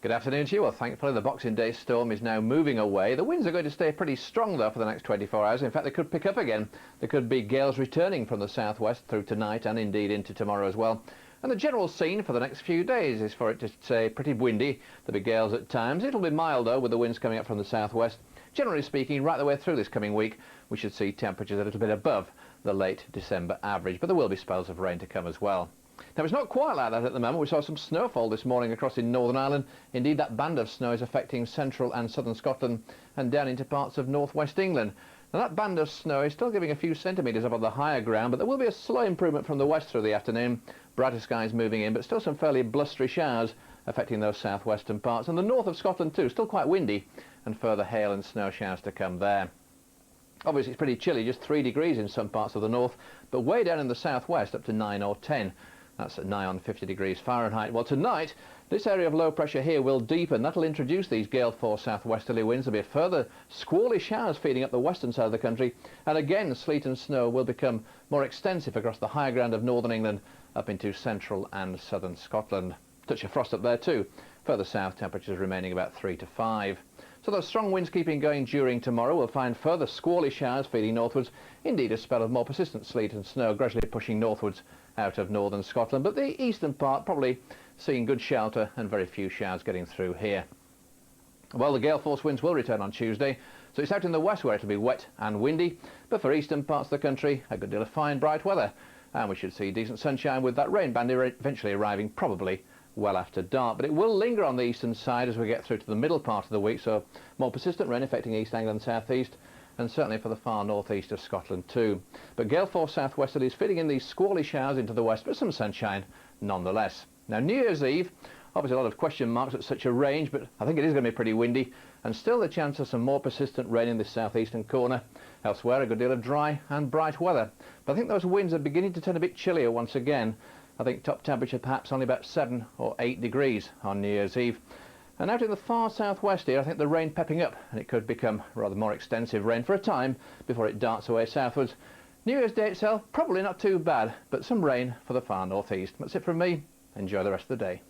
Good afternoon to you. Well, thankfully the Boxing Day storm is now moving away. The winds are going to stay pretty strong though for the next 24 hours. In fact, they could pick up again. There could be gales returning from the southwest through tonight and indeed into tomorrow as well. And the general scene for the next few days is for it to stay pretty windy. There'll be gales at times. It'll be mild though with the winds coming up from the southwest. Generally speaking, right the way through this coming week, we should see temperatures a little bit above the late December average, but there will be spells of rain to come as well. Now, it's not quite like that at the moment. We saw some snowfall this morning across in Northern Ireland. Indeed, that band of snow is affecting central and southern Scotland and down into parts of northwest England. Now, that band of snow is still giving a few centimetres up on the higher ground, but there will be a slow improvement from the west through the afternoon. Brighter skies moving in, but still some fairly blustery showers affecting those southwestern parts. And the north of Scotland too, still quite windy, and further hail and snow showers to come there. Obviously, it's pretty chilly, just 3 degrees in some parts of the north, but way down in the southwest up to 9 or 10. That's at nigh on 50 degrees Fahrenheit. Well, tonight, this area of low pressure here will deepen. That'll introduce these gale-force southwesterly winds. There'll be further squally showers feeding up the western side of the country. And again, sleet and snow will become more extensive across the higher ground of northern England up into central and southern Scotland. Touch of frost up there too. Further south, temperatures remaining about 3 to 5. So those strong winds keeping going during tomorrow. We'll find further squally showers feeding northwards. Indeed, a spell of more persistent sleet and snow gradually pushing northwards out of northern Scotland. But the eastern part probably seeing good shelter and very few showers getting through here. Well, the gale force winds will return on Tuesday. So it's out in the west where it'll be wet and windy. But for eastern parts of the country, a good deal of fine, bright weather. And we should see decent sunshine with that rain band eventually arriving probably well after dark, but it will linger on the eastern side as we get through to the middle part of the week, so more persistent rain affecting East Anglia and South East, and certainly for the far northeast of Scotland too. But gale force southwesterlies feeding in these squally showers into the west, but some sunshine nonetheless. Now, New Year's Eve, obviously a lot of question marks at such a range, but I think it is going to be pretty windy, and still the chance of some more persistent rain in this southeastern corner. Elsewhere, a good deal of dry and bright weather, but I think those winds are beginning to turn a bit chillier once again. I think top temperature perhaps only about 7 or 8 degrees on New Year's Eve. And out in the far southwest here, I think the rain pepping up, and it could become rather more extensive rain for a time before it darts away southwards. New Year's Day itself, probably not too bad, but some rain for the far northeast. That's it from me. Enjoy the rest of the day.